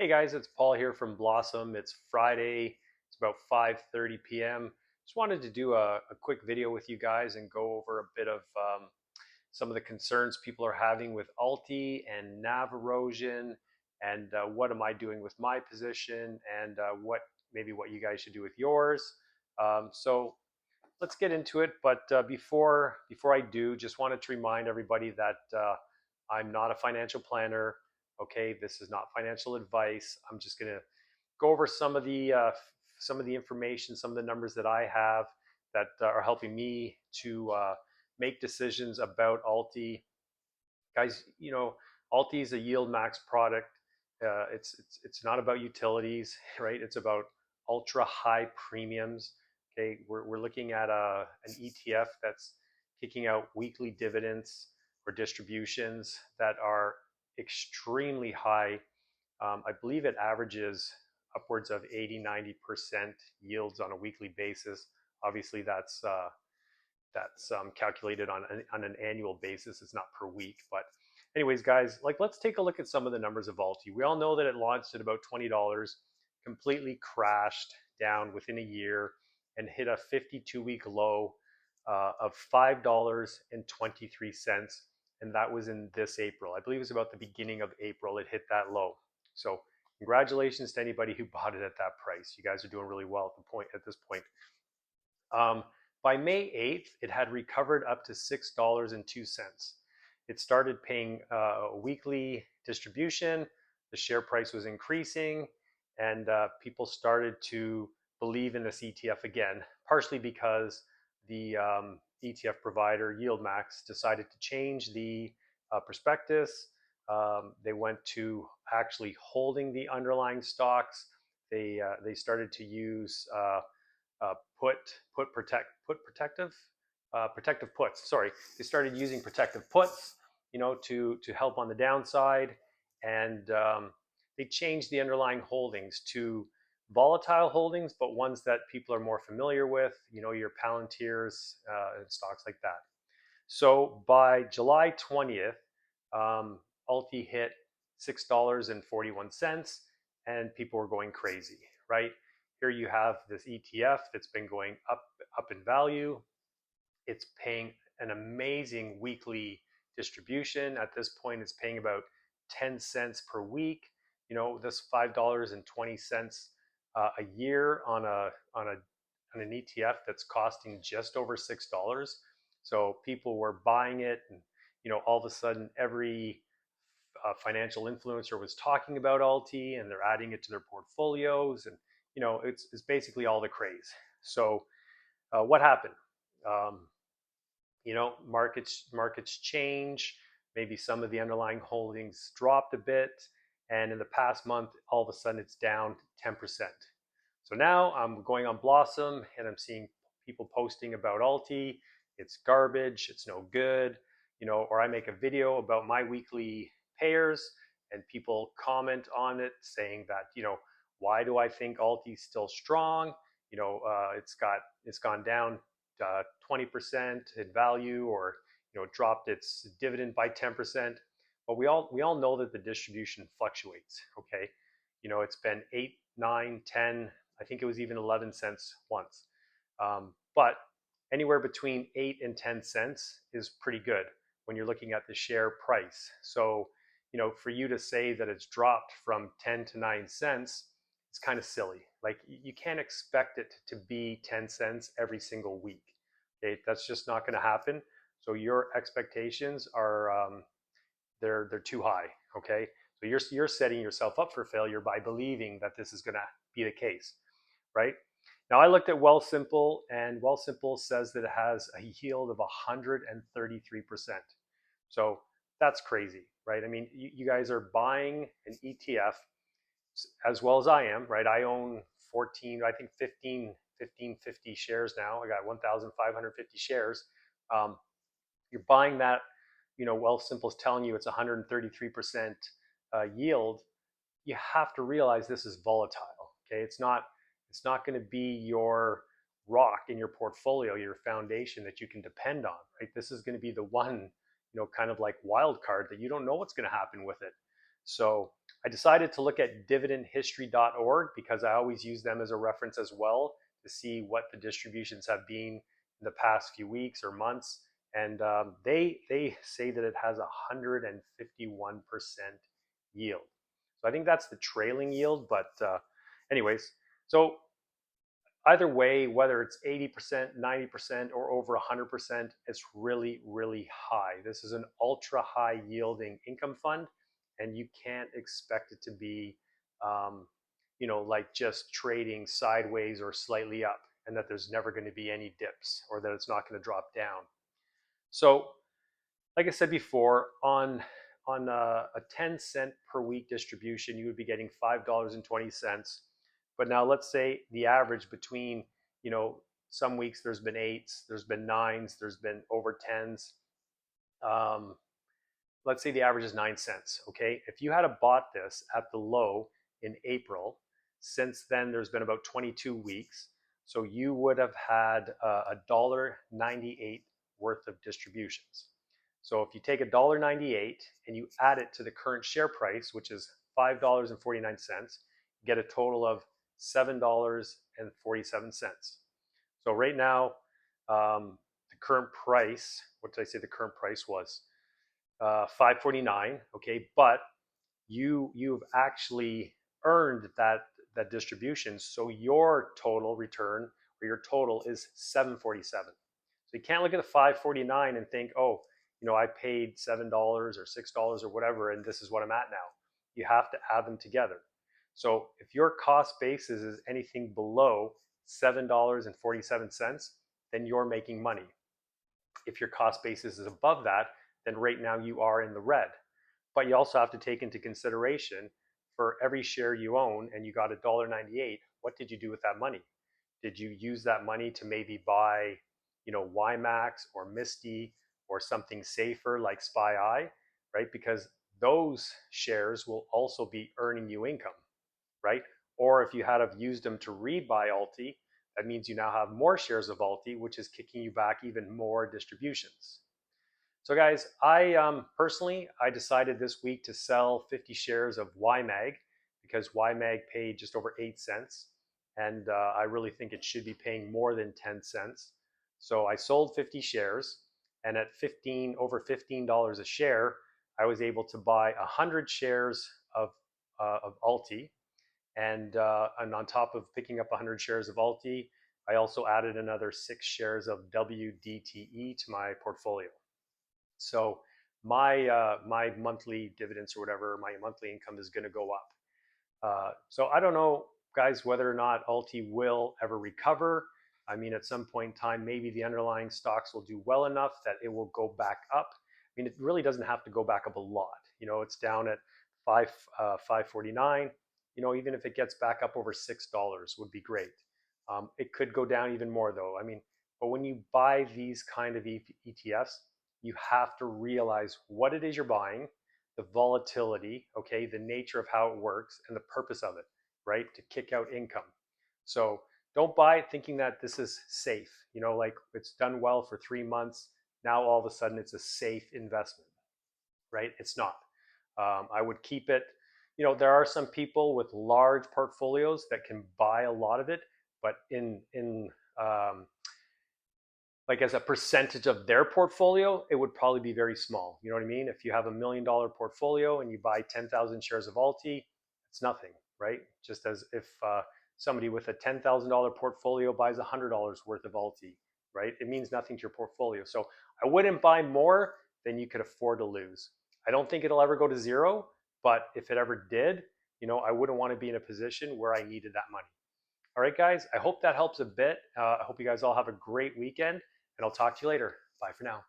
Hey guys, it's Paul here from Blossom. It's Friday. It's about 5:30 p.m. Just wanted to do a quick video with you guys and go over a bit of some of the concerns people are having with Alti and NAV erosion, and what am I doing with my position, and what you guys should do with yours. So let's get into it. But before I do, just wanted to remind everybody that I'm not a financial planner. Okay, this is not financial advice. I'm just gonna go over some of the information, some of the numbers that I have that are helping me to make decisions about Alti. Guys, Alti is a yield max product. It's not about utilities, right? It's about ultra high premiums. Okay, we're looking at an ETF that's kicking out weekly dividends or distributions that are extremely high. I believe it averages upwards of 80-90% yields on a weekly basis. Obviously, that's calculated on an annual basis. It's not per week. But anyways, guys, let's take a look at some of the numbers of Alti. We all know that it launched at about $20, completely crashed down within a year and hit a 52-week low of $5.23. And that was in this April. I believe it was about the beginning of April it hit that low. So congratulations to anybody who bought it at that price. You guys are doing really well at this point. By May 8th, it had recovered up to $6.02. It started paying a weekly distribution. The share price was increasing, and people started to believe in this ETF again, partially because the ETF provider, YieldMax, decided to change the prospectus. They went to actually holding the underlying stocks. They started to use protective puts. Sorry, they started using protective puts, to help on the downside, and they changed the underlying holdings to volatile holdings, but ones that people are more familiar with. Your Palantirs and stocks like that. So by July 20th, Alti hit $6.41, and people were going crazy, right? Here you have this ETF that's been going up in value. It's paying an amazing weekly distribution. At this point, it's paying about 10 cents per week. This $5.20 a year on an ETF that's costing just over $6. So people were buying it, and all of a sudden, every financial influencer was talking about Alti, and they're adding it to their portfolios, and it's basically all the craze. So what happened? Markets change. Maybe some of the underlying holdings dropped a bit, and in the past month, all of a sudden, it's down 10%. So now I'm going on Blossom, and I'm seeing people posting about Alti. It's garbage. It's no good. Or I make a video about my weekly pairs, and people comment on it saying that, why do I think Alti is still strong? It's gone down 20% in value, or dropped its dividend by 10%. But we all know that the distribution fluctuates. Okay, it's been 8, 9, 10. I think it was even 11 cents once. But anywhere between 8 and 10 cents is pretty good when you're looking at the share price. So for you to say that it's dropped from 10 to 9 cents, it's kind of silly. Like, you can't expect it to be 10 cents every single week. Okay, that's just not going to happen. So your expectations are they're too high. Okay, so you're setting yourself up for failure by believing that this is going to be the case, right? Now, I looked at Wealthsimple, and Wealthsimple says that it has a yield of 133%. So that's crazy, right? I mean, you guys are buying an ETF as well as I am, right? I own 1550 shares now. I got 1,550 shares. You're buying that, Wealthsimple is telling you it's 133% yield. You have to realize this is volatile. Okay, it's not going to be your rock in your portfolio, your foundation that you can depend on, right? This is going to be the one, kind of like wild card that you don't know what's going to happen with it. So I decided to look at dividendhistory.org because I always use them as a reference as well to see what the distributions have been in the past few weeks or months. And they say that it has 151% yield. So I think that's the trailing yield. But anyways, so either way, whether it's 80%, 90%, or over 100%, it's really, really high. This is an ultra high yielding income fund, and you can't expect it to be, like just trading sideways or slightly up, and that there's never going to be any dips or that it's not going to drop down. So, like I said before, on a 10-cent per week distribution, you would be getting $5.20. But now let's say the average between, some weeks there's been 8s, there's been 9s, there's been over 10s. Let's say the average is 9 cents. Okay, if you had bought this at the low in April, since then there's been about 22 weeks, so you would have had $1.98 worth of distributions. So if you take $1.98 and you add it to the current share price, which is $5.49, you get a total of $7.47. So right now, the current price, what did I say the current price was? $5.49, okay, but you've actually earned that distribution, so your total return or your total is $7.47. So you can't look at the $5.49 and think, oh, I paid $7 or $6 or whatever, and this is what I'm at now. You have to add them together. So if your cost basis is anything below $7.47, then you're making money. If your cost basis is above that, then right now you are in the red. But you also have to take into consideration, for every share you own and you got $1.98, what did you do with that money? Did you use that money to maybe buy, YMAX or Misty or something safer like SPY, right? Because those shares will also be earning you income, right? Or if you had have used them to rebuy Alti, that means you now have more shares of Alti, which is kicking you back even more distributions. So guys, I personally decided this week to sell 50 shares of YMAG because YMAG paid just over 8 cents, and I really think it should be paying more than 10 cents. So I sold 50 shares, and at over $15 a share, I was able to buy 100 shares of Alti, and on top of picking up 100 shares of Alti, I also added another 6 shares of WDTE to my portfolio. So my monthly dividends or whatever, my monthly income is going to go up. So I don't know, guys, whether or not Alti will ever recover. I mean, at some point in time, maybe the underlying stocks will do well enough that it will go back up. I mean, it really doesn't have to go back up a lot. It's down at $5.49. Even if it gets back up over $6 would be great. It could go down even more though. I mean, but when you buy these kind of ETFs, you have to realize what it is you're buying, the volatility, okay, the nature of how it works, and the purpose of it, right? To kick out income. So don't buy it thinking that this is safe, like it's done well for 3 months. Now all of a sudden it's a safe investment, right? It's not. I would keep it. There are some people with large portfolios that can buy a lot of it, but like as a percentage of their portfolio, it would probably be very small. You know what I mean? If you have $1 million portfolio and you buy 10,000 shares of Alti, it's nothing, right? Just as if somebody with a $10,000 portfolio buys $100 worth of Alti, right? It means nothing to your portfolio. So I wouldn't buy more than you could afford to lose. I don't think it'll ever go to zero, but if it ever did, I wouldn't want to be in a position where I needed that money. All right, guys, I hope that helps a bit. I hope you guys all have a great weekend, and I'll talk to you later. Bye for now.